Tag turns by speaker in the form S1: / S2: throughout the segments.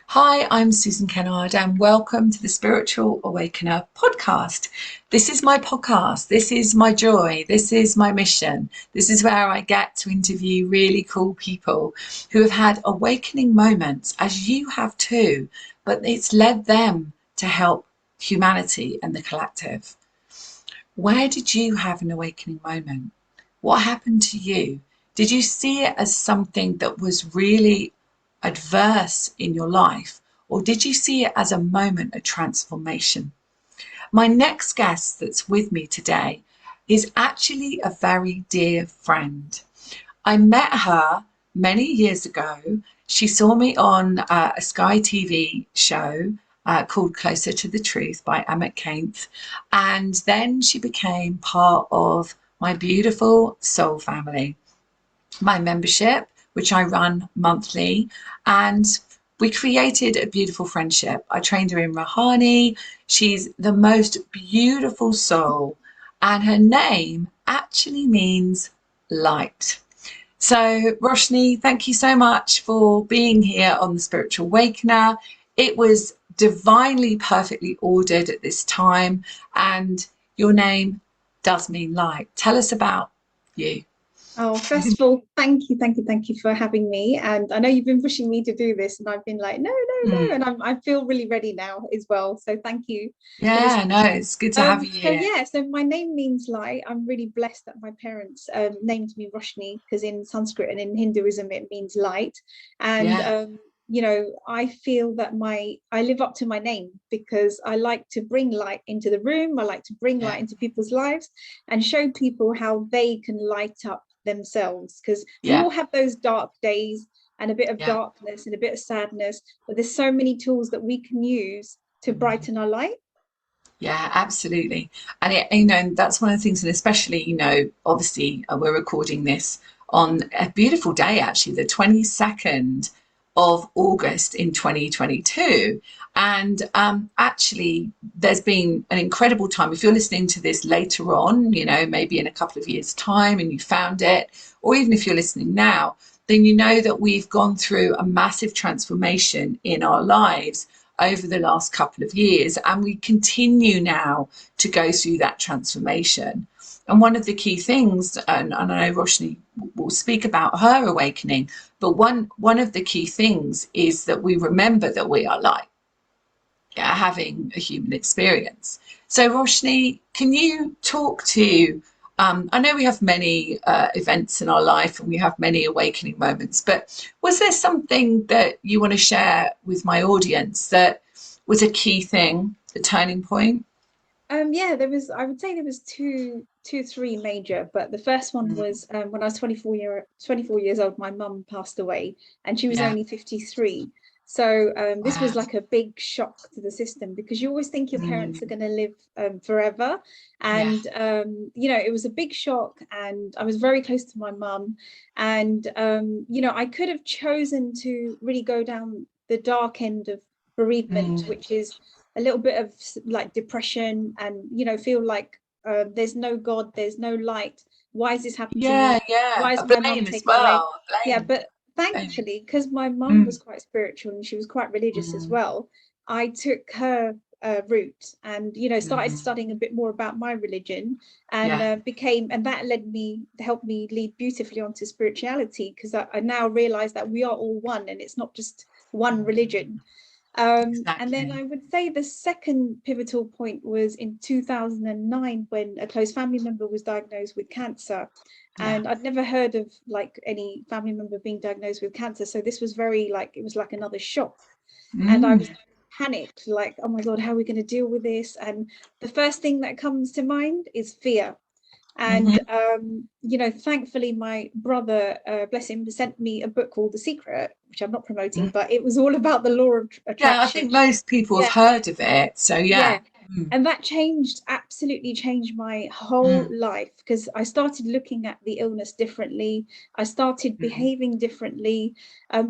S1: Hi, I'm Susan Kennard, and welcome to the Spiritual Awakener podcast. This is my podcast. This is my joy. This is my mission. This is where I get to interview really cool people who have had awakening moments, as you have too, but it's led them to help humanity and the collective. Where did you have an awakening moment? What happened to you? Did you see it as something that was really adverse in your life, or did you see it as a moment of transformation? My next guest that's with me today is actually a very dear friend. I met her many years ago. She saw me on a Sky TV show called Closer to the Truth by Amit Kainth. And then she became part of my beautiful soul family, my membership, which I run monthly. And we created a beautiful friendship. I trained her in Rahani. She's the most beautiful soul. And her name actually means light. So, Roshney, thank you so much for being here on the Spiritual Awakener. It was divinely, perfectly ordered at this time, and your name does mean light. Tell us about you.
S2: Oh, first of all, thank you for having me. And I know you've been pushing me to do this, and I've been like, no, no,
S1: Mm.
S2: no. And I feel really ready now as well. So thank you for this.
S1: Yeah, no, it's good to have you
S2: So
S1: here.
S2: yeah, so my name means light. I'm really blessed that my parents named me Roshni because in Sanskrit and in Hinduism it means light. And
S1: Yeah,
S2: I feel that I live up to my name because I like to bring light into the room. I like to bring
S1: yeah,
S2: light into people's lives and show people how they can light up themselves because we
S1: yeah,
S2: all have those dark days and a bit of
S1: yeah.
S2: darkness and a bit of sadness, but there's so many tools that we can use to
S1: Mm.
S2: brighten our light.
S1: Yeah, absolutely. And and that's one of the things, and especially, obviously we're recording this on a beautiful day, actually, the 22nd of August in 2022. And actually, there's been an incredible time. If you're listening to this later on, maybe in a couple of years' time and you found it, or even if you're listening now, then you know that we've gone through a massive transformation in our lives over the last couple of years. And we continue now to go through that transformation. And one of the key things, and I know Roshni will speak about her awakening, but one of the key things is that we remember that we are light, yeah, having a human experience. So, Roshni, can you talk to? I know we have many events in our life and we have many awakening moments, but was there something that you want to share with my audience that was a key thing, a turning point?
S2: Yeah, I would say there was three major, but the first one
S1: Mm,
S2: was when I was 24 years old, my mum passed away and she was
S1: yeah.
S2: only 53. So this was
S1: Wow.
S2: like a big shock to the system because you always think your parents are
S1: Mm,
S2: going to live forever.
S1: yeah.
S2: And, it was a big shock and I was very close to my mum. And, I could have chosen to really go down the dark end of bereavement,
S1: Mm,
S2: which is a little bit of like depression and feel like there's no God, there's no light, why has this happened to
S1: yeah,
S2: me,
S1: yeah.
S2: why is
S1: A
S2: my mum
S1: blame as
S2: taken away?
S1: well.
S2: Yeah,
S1: Blame.
S2: but
S1: Blame.
S2: thankfully because my mum
S1: Mm,
S2: was quite spiritual and she was quite religious as
S1: mm,
S2: well, I took her route and started
S1: mm,
S2: studying a bit more about my religion and
S1: yeah.
S2: and that helped me lead beautifully onto spirituality because I now realize that we are all one and it's not just one religion. And then
S1: Exactly.
S2: I would say the second pivotal point was in 2009 when a close family member was diagnosed with cancer.
S1: Yeah.
S2: And I'd never heard of like any family member being diagnosed with cancer. So this was it was like another shock. And I
S1: Mm,
S2: was panicked, like, oh my God, how are we going to deal with this? And the first thing that comes to mind is fear. And
S1: mhm.
S2: thankfully, my brother, bless him, sent me a book called The Secret, which I'm not promoting,
S1: Mm.
S2: but it was all about the law of
S1: Yeah, I
S2: attraction.
S1: think most people have
S2: Yeah,
S1: heard of it. So yeah.
S2: yeah.
S1: Mm,
S2: And that absolutely changed my whole
S1: mm,
S2: life because I started looking at the illness differently. I started
S1: mm,
S2: behaving differently.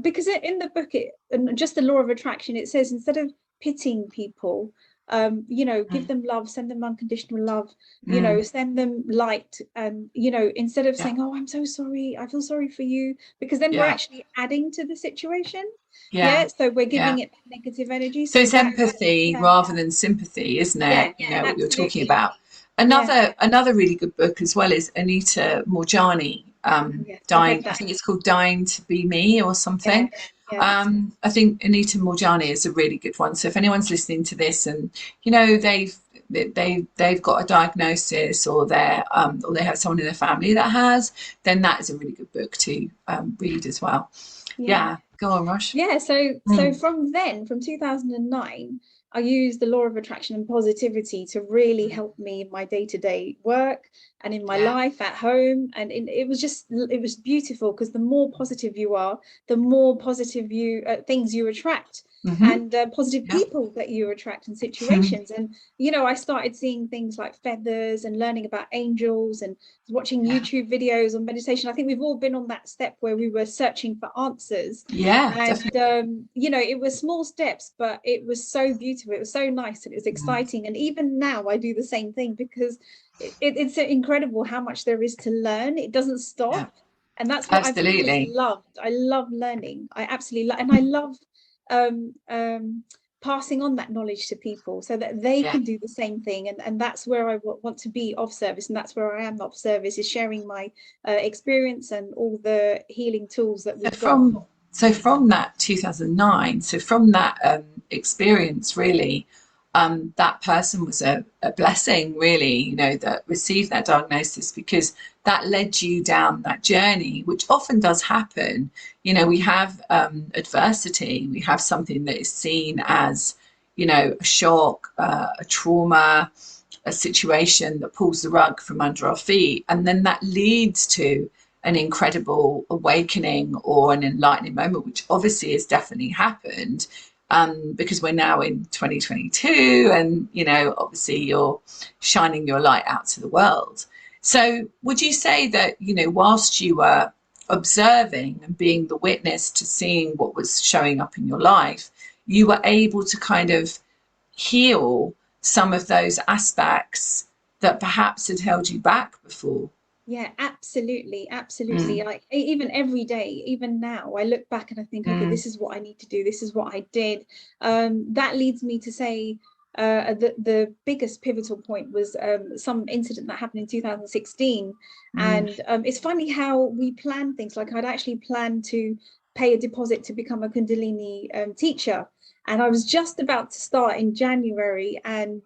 S2: Because in the book, and just the law of attraction, it says instead of pitying people, give them love, send them unconditional love,
S1: Mm.
S2: send them light. And, instead of
S1: Yeah.
S2: saying, oh, I'm so sorry, I feel sorry for you, because then we're
S1: Yeah.
S2: actually adding to the situation.
S1: Yeah.
S2: Yeah. So we're
S1: Yeah.
S2: giving it negative energy.
S1: So
S2: So
S1: it's
S2: that,
S1: empathy
S2: yeah,
S1: rather than sympathy, isn't
S2: yeah,
S1: it? You know what you're talking
S2: absolutely.
S1: about.
S2: Yeah.
S1: Another really good book as well is Anita Morjani,
S2: Yes, I've read
S1: Dying. I
S2: that.
S1: think it's called Dying to Be Me or
S2: Yeah.
S1: something.
S2: Yeah, that's good.
S1: I think Anita Morjani is a really good one. So if anyone's listening to this and they've got a diagnosis, or they have someone in their family that has, then that is a really good book to read as well.
S2: Yeah.
S1: Yeah, go on, Rosh.
S2: Yeah, so
S1: Mm.
S2: from 2009, I used the law of attraction and positivity to really help me in my day-to-day work and in my
S1: Yeah.
S2: life at home. And it was beautiful, because the more positive you are, the more positive things you attract,
S1: Hmm.
S2: and positive
S1: Yeah.
S2: people that you attract in situations. And I started seeing things like feathers and learning about angels, and watching
S1: Yeah.
S2: YouTube videos on meditation. I think we've all been on that step where we were searching for answers.
S1: Yeah,
S2: And
S1: definitely.
S2: it was small steps, but it was so beautiful, it was so nice, and it was
S1: Mm.
S2: exciting. And even now I do the same thing, because it's incredible how much there is to learn. It doesn't
S1: Yeah,
S2: stop. And that's what I've always
S1: absolutely.
S2: loved. I love learning. I absolutely love, and I love um passing on that knowledge to people so that they
S1: Yeah.
S2: can do the same thing. And that's where I want to be of service, and that's where I am of service, is sharing my experience and all the healing tools that
S1: So
S2: we've got.
S1: from that 2009, so from that experience, really, that person was a blessing, really, that received that diagnosis, because that led you down that journey, which often does happen. We have adversity, we have something that is seen as, a shock, a trauma, a situation that pulls the rug from under our feet. And then that leads to an incredible awakening or an enlightening moment, which obviously has definitely happened, because we're now in 2022, and, obviously you're shining your light out to the world. So would you say that, whilst you were observing and being the witness to seeing what was showing up in your life, you were able to kind of heal some of those aspects that perhaps had held you back before?
S2: Yeah, absolutely, absolutely.
S1: Mm.
S2: Like even every day, even now, I look back and I think, okay,
S1: Mm.
S2: this is what I need to do. This is what I did. That leads me to say, the biggest pivotal point was some incident that happened in 2016.
S1: Mm.
S2: And it's funny how we plan things. Like, I'd actually planned to pay a deposit to become a Kundalini teacher. And I was just about to start in January. And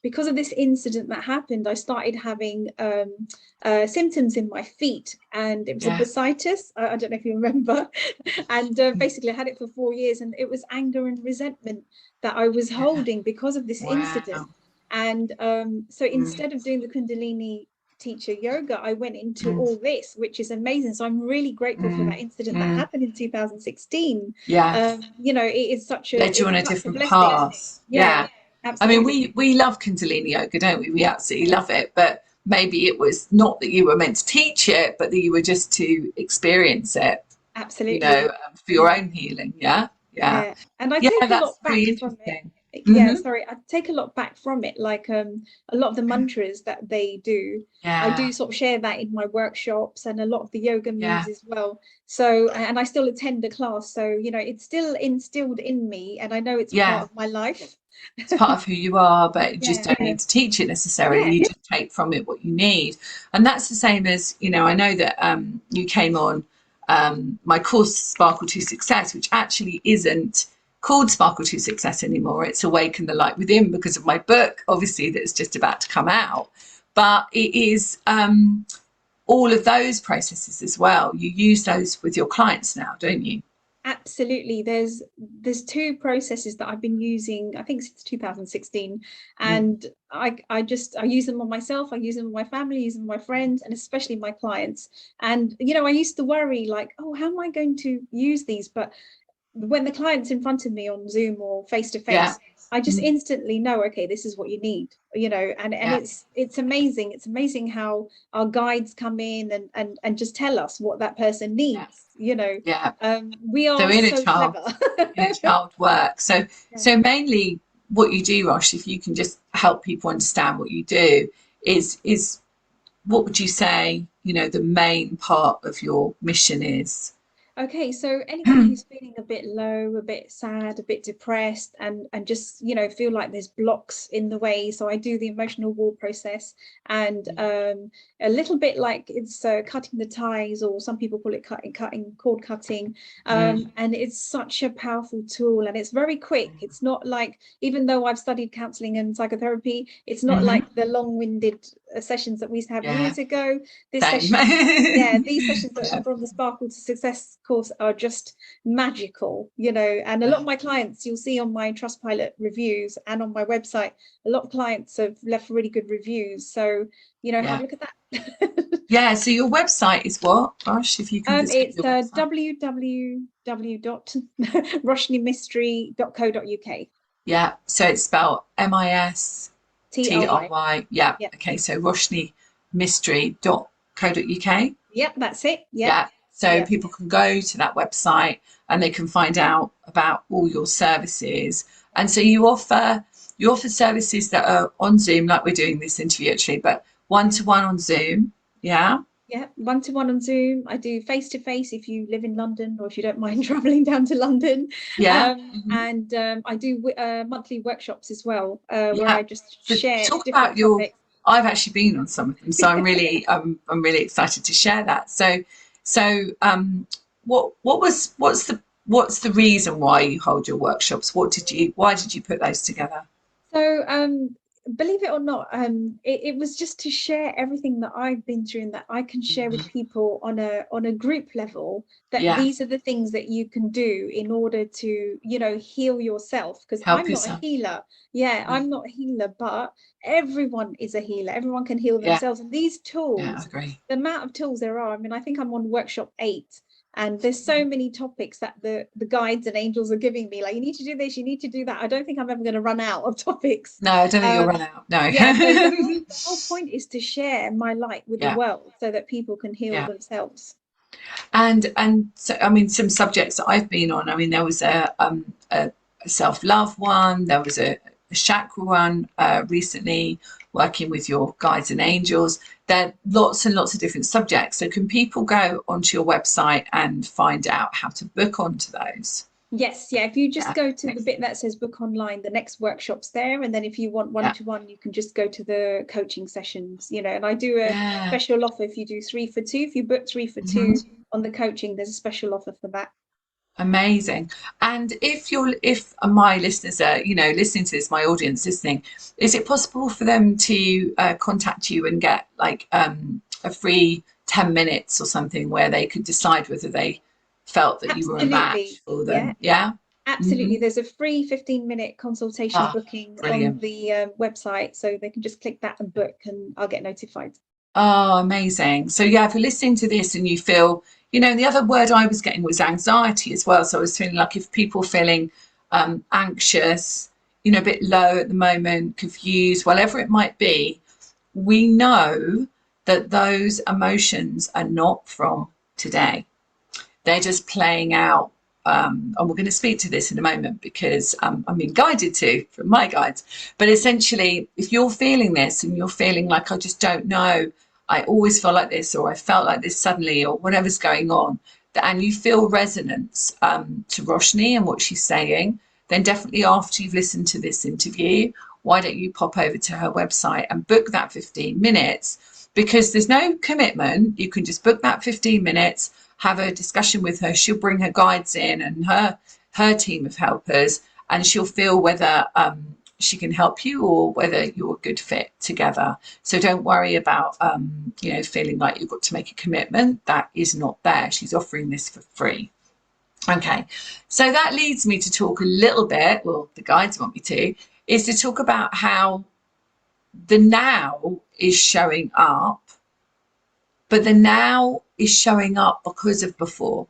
S2: because of this incident that happened, I started having symptoms in my feet, and it was a
S1: Yeah.
S2: bursitis. I don't know if you remember. And basically I had it for 4 years, and it was anger and resentment that I was
S1: Yeah.
S2: holding because of this incident.
S1: Wow.
S2: And so
S1: Mm.
S2: instead of doing the Kundalini teacher yoga, I went into
S1: Mm.
S2: all this, which is amazing. So I'm really grateful for that
S1: Mm.
S2: incident that
S1: Mm.
S2: happened in 2016.
S1: Yeah.
S2: It
S1: Led you on
S2: is
S1: a
S2: such a
S1: different
S2: blessing.
S1: path.
S2: Yeah,
S1: Yeah. I mean,
S2: absolutely.
S1: we love Kundalini yoga, don't we? We absolutely love it. But maybe it was not that you were meant to teach it, but that you were just to experience it,
S2: Absolutely.
S1: for your
S2: Yeah.
S1: own healing. Yeah. Yeah.
S2: Yeah, and I
S1: Yeah.
S2: take a
S1: That's
S2: lot back
S1: really
S2: from it.
S1: interesting.
S2: Yeah,
S1: Hmm.
S2: sorry, I take a lot back from it. Like a lot of the mantras that they do, I
S1: Yeah.
S2: do sort of share that in my workshops, and a lot of the yoga moves
S1: Yeah.
S2: as well. So, and I still attend a class, so it's still instilled in me, and I know it's part
S1: Yeah.
S2: of my life.
S1: It's part of who you are, but you just
S2: Yeah,
S1: don't need to teach it necessarily.
S2: yeah,
S1: You just take from it what you need. And that's the same as, I know that you came on my course, Sparkle to Success, which actually isn't called Sparkle to Success anymore. It's Awaken the Light Within, because of my book, obviously, that's just about to come out. But it is all of those processes as well. You use those with your clients now, don't you?
S2: absolutely. There's two processes that I've been using, I think, since 2016.
S1: Mm.
S2: And I use them on myself, I use them on my family, I use them on my friends, and especially my clients. And I used to worry, like, oh, how am I going to use these? But when the client's in front of me on Zoom or face to
S1: Yeah.
S2: face, I just
S1: Mm.
S2: instantly know, okay, this is what you need, and
S1: Yeah.
S2: it's amazing. It's amazing how our guides come in and just tell us what that person
S1: Yeah.
S2: needs.
S1: Yeah.
S2: We
S1: So
S2: are so clever.
S1: inner child work. So
S2: Yeah.
S1: so mainly what you do, Rosh, if you can just help people understand what you do, is what would you say, the main part of your mission is?
S2: Okay, so anyone who's feeling a bit low, a bit sad, a bit depressed, and just feel like there's blocks in the way. So I do the emotional wall process, and a little bit like it's cutting the ties, or some people call it cutting cord cutting. And it's such a powerful tool, and it's very quick. It's not like, even though I've studied counseling and psychotherapy, it's not like the long-winded sessions that we used to have years ago. This
S1: Same.
S2: session, these sessions from the Sparkle to Success course are just magical, and a lot of my clients, you'll see on my Trustpilot reviews and on my website, a lot of clients have left really good reviews. So, have a look at that.
S1: So your website is what, Rosh? If you can just
S2: it's www.roshneyMystery.co.uk.
S1: Yeah, so it's spelled MISTRY. Yeah. Okay, so RoshneyMystery.co.uk.
S2: Yep, that's it.
S1: So people can go to that website and they can find out about all your services. And so you offer services that are on Zoom, like we're doing this interview actually, but one-to-one on Zoom. Yeah,
S2: one-to-one on Zoom. I do face-to-face if you live in London, or if you don't mind traveling down to London. And I do monthly workshops as well, where I just share different topics.
S1: I've actually been on some of them, so I'm really I'm really excited to share that. So what's the reason why you hold your workshops? Why did you put those together?
S2: So believe it or not, it was just to share everything that I've been through, and that I can share with people on a group level, that these are the things that you can do in order to heal yourself, because I'm not a healer. I'm not a healer, but everyone is a healer. Everyone can heal themselves, and these tools, the amount of tools there are, I mean, I think I'm on workshop 8, and there's so many topics that the guides and angels are giving me, like, you need to do this, you need to do that. I don't think I'm ever going to run out of topics.
S1: No, I don't think you'll run out. No.
S2: So the whole point is to share my light with the world, so that people can heal themselves.
S1: And so, I mean, some subjects that I've been on, I mean, there was a self-love one, there was a chakra one recently, working with your guides and angels. There are lots and lots of different subjects. So can people go onto your website and find out how to book onto those?
S2: Yes, if you just go to the bit that says book online, the next workshop's there, and then if you want one-to-one, you can just go to the coaching sessions, and I do a special offer if you do 3 for 2. If you book 3 for 2 on the coaching, there's a special offer for that.
S1: Amazing. And if my listeners are listening to this, my audience listening, is it possible for them to contact you and get like a free 10 minutes or something, where they could decide whether they felt that you were a match for them?
S2: Absolutely. There's a free 15-minute consultation booking on the website, so they can just click that and book, and I'll get notified.
S1: Oh, amazing. So if you're listening to this and you feel, the other word I was getting was anxiety as well. So I was feeling like, if people feeling anxious, a bit low at the moment, confused, whatever it might be, we know that those emotions are not from today. They're just playing out. And we're going to speak to this in a moment, because I'm being guided to from my guides. But essentially, if you're feeling this and you're feeling like, I just don't know, I always feel like this, or I felt like this suddenly, or whatever's going on, and you feel resonance to Roshney and what she's saying, then definitely after you've listened to this interview, why don't you pop over to her website and book that 15 minutes? Because there's no commitment. You can just book that 15 minutes, have a discussion with her. She'll bring her guides in and her team of helpers, and she'll feel whether she can help you or whether you're a good fit together. So don't worry about feeling like you've got to make a commitment. That is not there. She's offering this for free. Okay, so that leads me to talk a little bit, well, the guides want me to, is to talk about how the now is showing up, but the now is showing up because of before.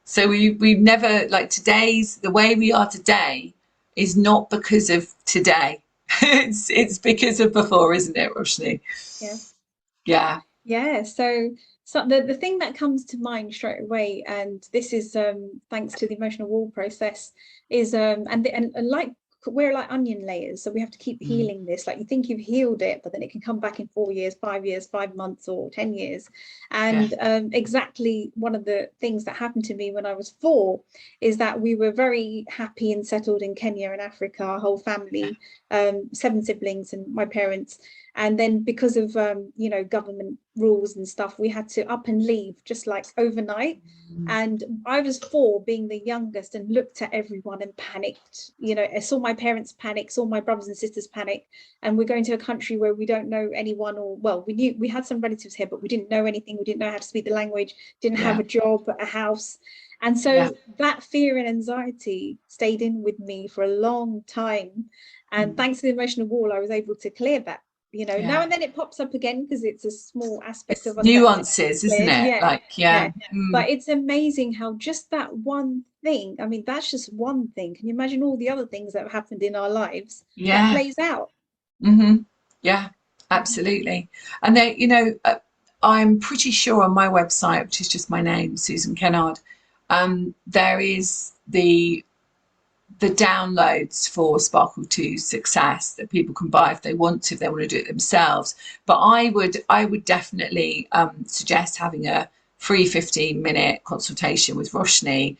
S1: So we've never, like, the way we are today is not because of today. it's because of before, isn't it, Roshni?
S2: Yes.
S1: Yeah.
S2: So So the thing that comes to mind straight away, and this is thanks to the emotional wall process, is and like we're like onion layers, so we have to keep healing this. Like you think you've healed it, but then it can come back in 4 years, 5 years, 5 months, or 10 years. And exactly one of the things that happened to me when I was 4 is that we were very happy and settled in Kenya and Africa, our whole family, 7 siblings and my parents. And then because of government rules and stuff, we had to up and leave just like overnight. And I was 4, being the youngest, and looked at everyone and panicked. I saw my parents panic, saw my brothers and sisters panic, and we're going to a country where we don't know anyone, or well, we knew we had some relatives here, but we didn't know anything. We didn't know how to speak the language, didn't have a job, a house. And so that fear and anxiety stayed in with me for a long time. And thanks to the emotional wall, I was able to clear that. Now and then it pops up again because it's a small aspect of us.
S1: Nuances, isn't it?
S2: Yeah. But it's amazing how just that one thing, I mean, that's just one thing. Can you imagine all the other things that have happened in our lives that plays out?
S1: Yeah, absolutely. And then, I'm pretty sure on my website, which is just my name, Susan Kennard, there is the downloads for Sparkle to Success that people can buy if they want to do it themselves. But I would definitely suggest having a free 15-minute consultation with Roshney,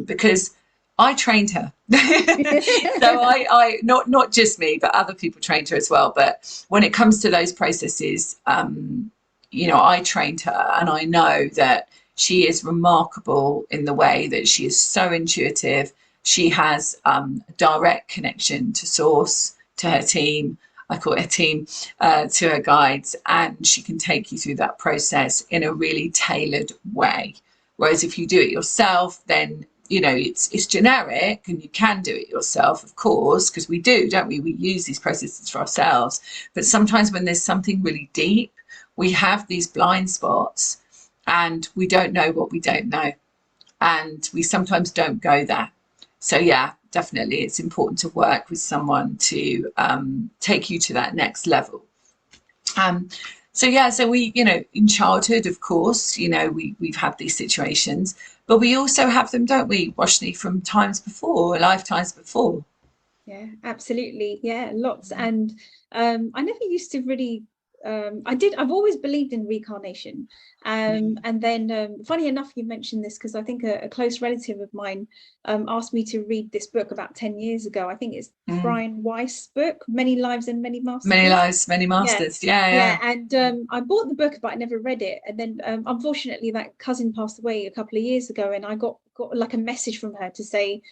S1: because I trained her. So I not just me, but other people trained her as well. But when it comes to those processes, I trained her, and I know that she is remarkable in the way that she is so intuitive. She has a direct connection to source, to her team. I call it a team, to her guides, and she can take you through that process in a really tailored way. Whereas if you do it yourself, then it's generic, and you can do it yourself, of course, because we do, don't we? We use these processes for ourselves. But sometimes when there's something really deep, we have these blind spots, and we don't know what we don't know, and we sometimes don't go there. So yeah, definitely it's important to work with someone to take you to that next level. So we, in childhood, of course, we've had these situations, but we also have them, don't we, Roshney, from times before, lifetimes before.
S2: Yeah, absolutely. Yeah, lots. And I never used to really I've always believed in reincarnation. And then funny enough, you mentioned this because I think a close relative of mine asked me to read this book about 10 years ago. I think it's Brian Weiss' book, Many Lives and Many Masters.
S1: Many Lives, Many Masters. Yeah.
S2: And I bought the book, but I never read it. And then unfortunately, that cousin passed away a couple of years ago, and I got like a message from her to say,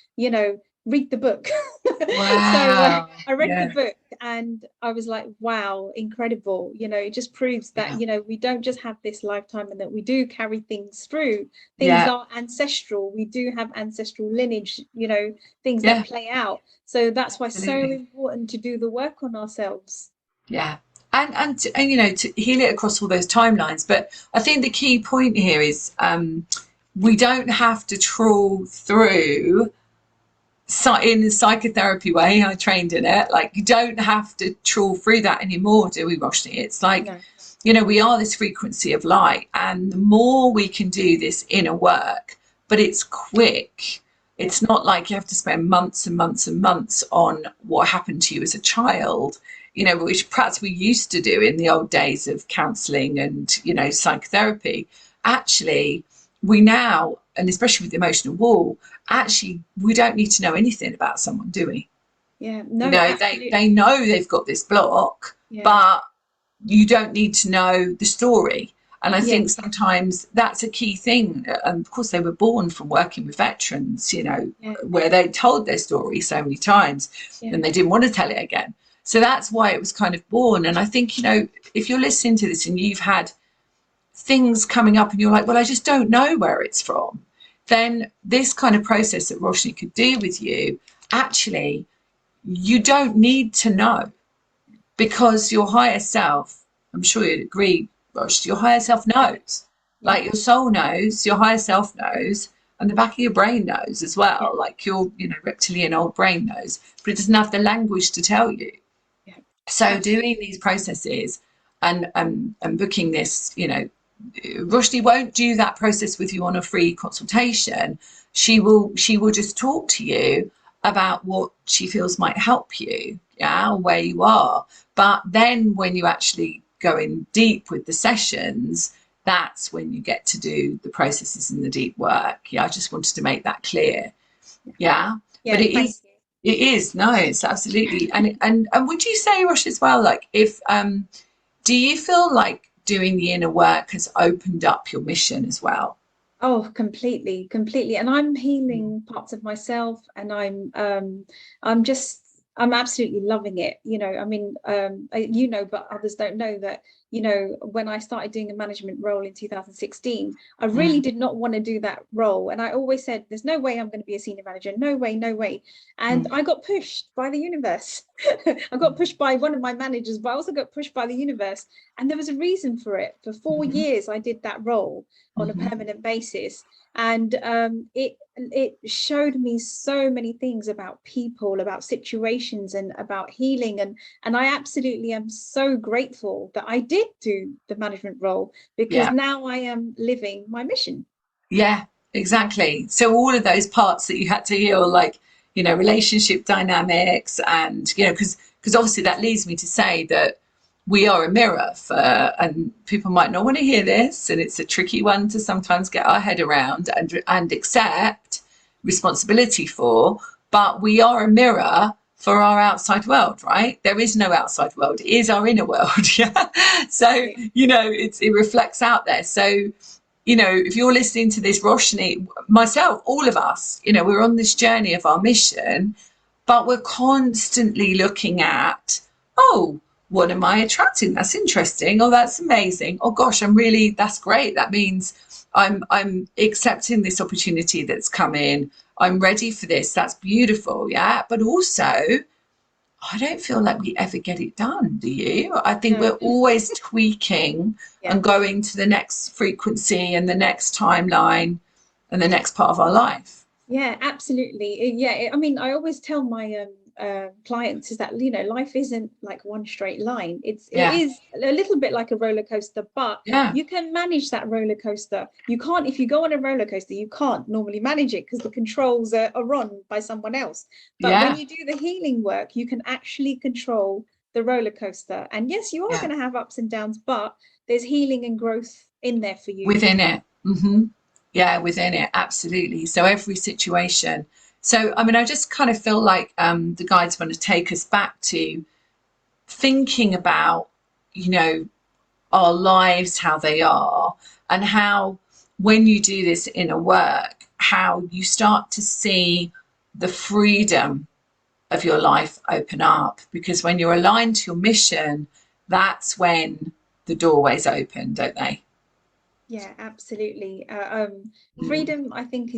S2: read the book.
S1: Wow.
S2: So I read the book, and I was like, wow, incredible. It just proves that we don't just have this lifetime, and that we do carry things through. Things are ancestral. We do have ancestral lineage, things that play out. So that's why it's so important to do the work on ourselves.
S1: And to heal it across all those timelines. But I think the key point here is we don't have to trawl through in the psychotherapy way. I trained in it. Like, you don't have to trawl through that anymore, do we, Roshney? It's like, we are this frequency of light, and the more we can do this inner work, but it's quick. It's not like you have to spend months and months and months on what happened to you as a child, which perhaps we used to do in the old days of counselling and, psychotherapy. Actually, we now, and especially with the emotional wall, actually, we don't need to know anything about someone, do we?
S2: Yeah, no,
S1: they know they've got this block, but you don't need to know the story. And I think sometimes that's a key thing. And of course, they were born from working with veterans, where they told their story so many times and they didn't want to tell it again. So that's why it was kind of born. And I think, if you're listening to this and you've had things coming up and you're like, well, I just don't know where it's from, then this kind of process that Roshney could do with you, actually, you don't need to know, because your higher self, I'm sure you'd agree, Rosh, your higher self knows. Like, your soul knows, your higher self knows, and the back of your brain knows as well. Like, your reptilian old brain knows, but it doesn't have the language to tell you. So doing these processes and booking this, Roshney won't do that process with you on a free consultation. She will just talk to you about what she feels might help you, yeah, where you are. But then when you actually go in deep with the sessions, that's when you get to do the processes and the deep work. Yeah, I just wanted to make that clear. Yeah, but
S2: Yeah, thank you.
S1: it is, no, it's absolutely. And would you say, Rosh, as well, like, if do you feel like doing the inner work has opened up your mission as well?
S2: Oh, completely, completely. And I'm
S1: Mm.
S2: healing parts of myself, and I'm just I'm absolutely loving it. I mean, but others don't know that, when I started doing a management role in 2016, I really
S1: Mm.
S2: did not want to do that role. And I always said, there's no way I'm going to be a senior manager. No way, no way. And
S1: Mm.
S2: I got pushed by the universe. I got pushed by one of my managers, but I also got pushed by the universe. And there was a reason for it. For 4 years, I did that role on a
S1: Mm-hmm.
S2: permanent basis, and it showed me so many things about people, about situations, and about healing, and I absolutely am so grateful that I did do the management role, because
S1: Yeah.
S2: now I am living my mission.
S1: Yeah, exactly. So all of those parts that you had to heal, like, relationship dynamics, and, because obviously that leads me to say that we are a mirror for, and people might not want to hear this, and it's a tricky one to sometimes get our head around and accept responsibility for, but we are a mirror for our outside world, right? There is no outside world. It is our inner world. Yeah. So,
S2: Absolutely.
S1: it reflects out there. So, if you're listening to this, Roshni, myself, all of us, we're on this journey of our mission, but we're constantly looking at, oh, what am I attracting? That's interesting. Oh, that's amazing. Oh gosh, that's great. That means I'm accepting this opportunity that's come in. I'm ready for this. That's beautiful. Yeah. But also, I don't feel like we ever get it done, do you? I think we're
S2: No.
S1: always tweaking
S2: Yeah.
S1: and going to the next frequency and the next timeline and the next part of our life.
S2: Yeah, absolutely. Yeah, I mean, I always tell my clients is that, life isn't like one straight line. It
S1: Yeah,
S2: is a little bit like a roller coaster, but
S1: yeah,
S2: you can manage that roller coaster. You can't, if you go on a roller coaster, you can't normally manage it because the controls are run by someone else. But when
S1: yeah,
S2: you do the healing work, you can actually control the roller coaster. And yes, you are
S1: yeah.
S2: going to have ups and downs, but there's healing and growth in there for you.
S1: Within it. Yeah, within it, absolutely. So every situation. So, I mean, I just kind of feel like the guides want to take us back to thinking about, you know, our lives, how they are, and how when you do this inner work, how you start to see the freedom of your life open up. Because when you're aligned to your mission, that's when the doorways open, don't they?
S2: Yeah, absolutely.
S1: Mm,
S2: Freedom, I think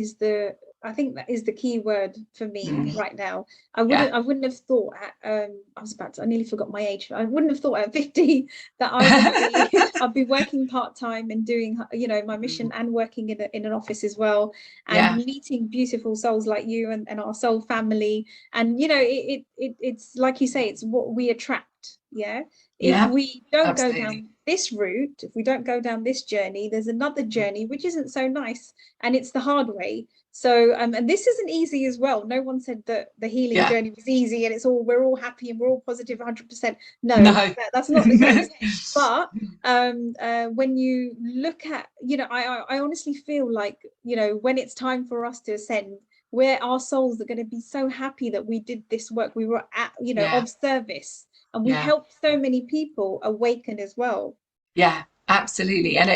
S2: that is the key word for me
S1: mm,
S2: right now.
S1: yeah,
S2: I wouldn't have thought I nearly forgot my age. I wouldn't have thought at 50 that I would be I'd be working part-time and doing, my mission,
S1: mm,
S2: and working in an office as well, and
S1: yeah,
S2: meeting beautiful souls like you, and our soul family. And it's like you say, it's what we attract. Yeah. If
S1: yeah,
S2: we don't go
S1: absolutely.
S2: down this route, if we don't go down this journey, there's another journey which isn't so nice, and it's the hard way. So, and this isn't easy as well. No one said that the healing
S1: Yeah,
S2: journey was easy and we're all happy and we're all positive 100%. No,
S1: no,
S2: that's not the
S1: no,
S2: case. But when you look at, I honestly feel like, when it's time for us to ascend, where our souls are going to be so happy that we did this work, we were at,
S1: yeah,
S2: of service, and we
S1: yeah.
S2: helped so many people awaken as well.
S1: Yeah, absolutely. And,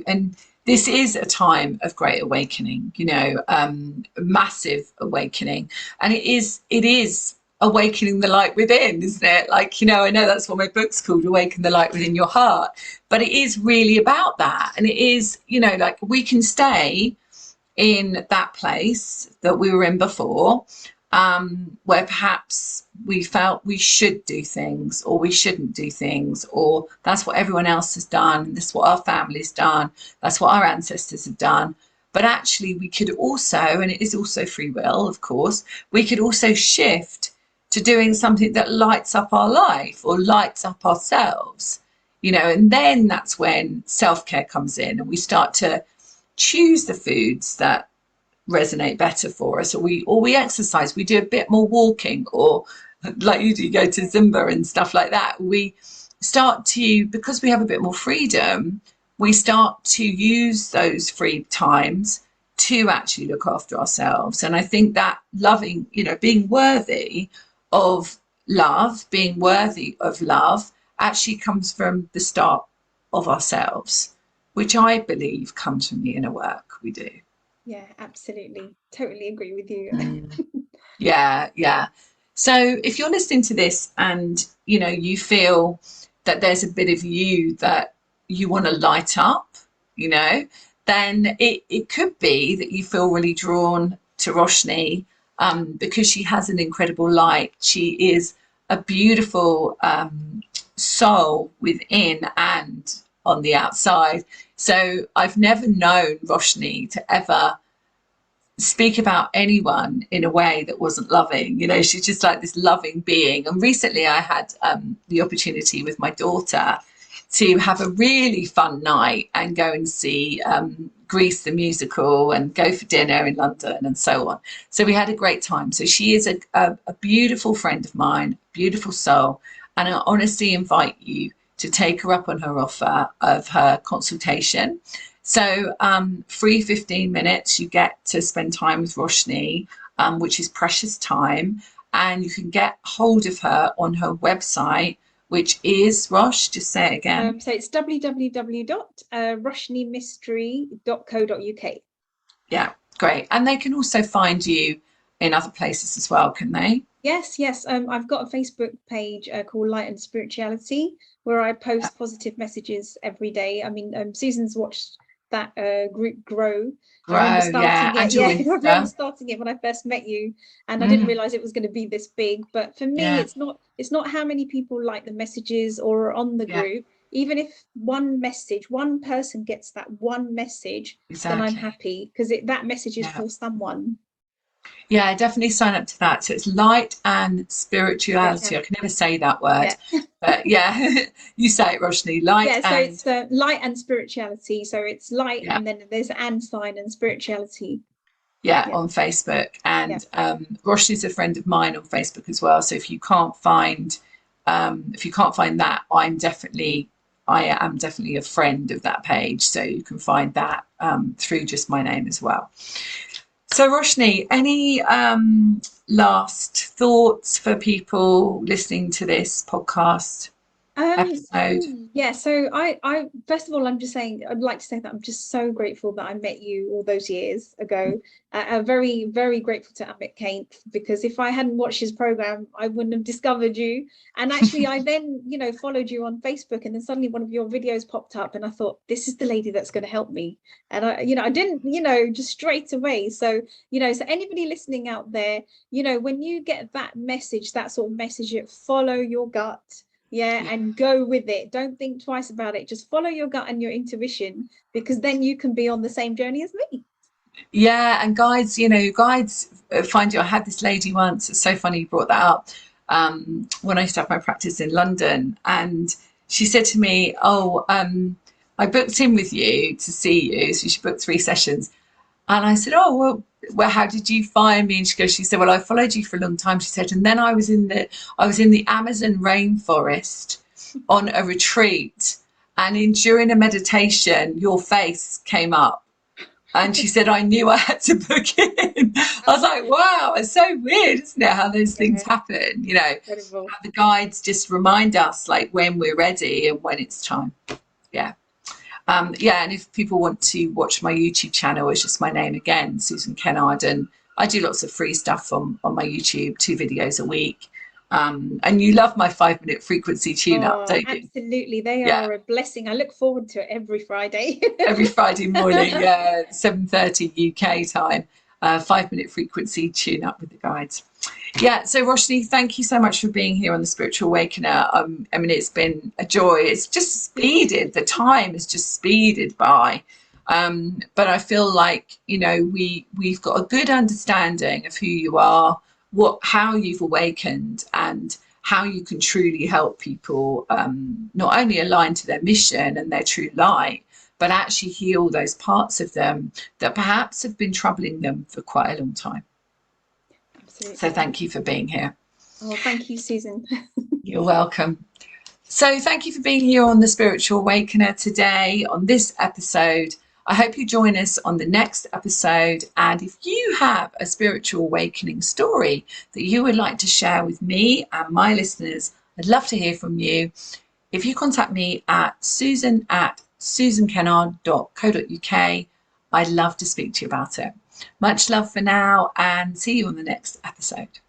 S1: and this is a time of great awakening, massive awakening. And it is awakening the light within, isn't it? Like, I know that's what my book's called, Awaken the Light Within Your Heart. But it is really about that. And it is, like, we can stay in that place that we were in before, where perhaps we felt we should do things or we shouldn't do things, or that's what everyone else has done, this is what our family's done, that's what our ancestors have done. But actually, we could also, and it is also free will, of course, we could also shift to doing something that lights up our life or lights up ourselves and then that's when self-care comes in, and we start to choose the foods that resonate better for us, or we exercise, we do a bit more walking, or like you do, go to Zumba and stuff like that. We start to, because we have a bit more freedom, we start to use those free times to actually look after ourselves. And I think that loving, being worthy of love, being worthy of love actually comes from the start of ourselves, which I believe comes from the inner work we do.
S2: Yeah, absolutely. Totally agree with you.
S1: Yeah, yeah. So if you're listening to this and you feel that there's a bit of you that you want to light up, then it could be that you feel really drawn to Roshney, because she has an incredible light. She is a beautiful soul within and on the outside. So I've never known Roshney to ever speak about anyone in a way that wasn't loving. She's just like this loving being. And recently I had the opportunity with my daughter to have a really fun night and go and see Grease the musical and go for dinner in London and so on. So we had a great time. So she is a beautiful friend of mine, beautiful soul. And I honestly invite you to take her up on her offer of her consultation. So free 15 minutes, you get to spend time with Roshney, which is precious time. And you can get hold of her on her website, which is, Rosh, just say it again.
S2: So it's www.roshneyMystery.co.uk.
S1: Yeah, great. And they can also find you in other places as well, can they?
S2: Yes. I've got a Facebook page called Light and Spirituality, where I post positive messages every day. I mean, Susan's watched that group grow. I remember starting it. Yeah, I remember starting it when I first met you, and I didn't realize it was going to be this big. But for me, it's not how many people like the messages or are on the group. Even if one person gets that one message, then I'm happy, because that message is for someone.
S1: Yeah, definitely sign up to that. So it's light and spirituality. I can never say that word, but you say it, Roshney. Light.
S2: So it's light and spirituality. So it's light, and then there's an sign, and spirituality.
S1: On Facebook. And Roshney's a friend of mine on Facebook as well. So if you can't find that, I am definitely a friend of that page. So you can find that through just my name as well. So Roshney, any last thoughts for people listening to this podcast episode?
S2: So I first of all, I'd like to say that I'm just so grateful that I met you all those years ago. Very, very grateful to Amit Kane, because if I hadn't watched his program, I wouldn't have discovered you. And actually, I then, followed you on Facebook, and then suddenly one of your videos popped up, and I thought, this is the lady that's going to help me. And I didn't, just straight away. So, so anybody listening out there, when you get that message, that sort of message, follow your gut. And go with it. Don't think twice about it. Just follow your gut and your intuition, because then you can be on the same journey as me.
S1: Yeah, and guides find you. I had this lady once. It's so funny you brought that up. When I used to have my practice in London, and she said to me, I booked in with you to see you. So she booked 3 sessions. And I said, well, how did you find me? And she said, well, I followed you for a long time. She said, and then I was in the Amazon rainforest on a retreat, and during a meditation, your face came up. And she said, I knew I had to book in. I was like, wow, it's so weird, isn't it? How those things happen,
S2: Incredible.
S1: How the guides just remind us like when we're ready and when it's time. Yeah. And if people want to watch my YouTube channel, it's just my name again, Susan Kennard, and I do lots of free stuff on my YouTube, 2 videos a week. And you love my 5-minute frequency tune-up, don't you?
S2: Absolutely, they are a blessing. I look forward to it every Friday.
S1: Every Friday morning, 7:30 UK time, 5-minute frequency tune-up with the guides. So Roshney, thank you so much for being here on the Spiritual Awakener. I mean, it's been a joy. It's just speeded. The time has just speeded by. But I feel like, we've got a good understanding of who you are, how you've awakened, and how you can truly help people not only align to their mission and their true light, but actually heal those parts of them that perhaps have been troubling them for quite a long time.
S2: Absolutely.
S1: So thank you for being here.
S2: Oh, thank you, Susan.
S1: You're welcome. So thank you for being here on The Spiritual Awakener today on this episode. I hope you join us on the next episode. And if you have a spiritual awakening story that you would like to share with me and my listeners, I'd love to hear from you. If you contact me at susan@susankennard.co.uk, I'd love to speak to you about it. Much love for now, and see you on the next episode.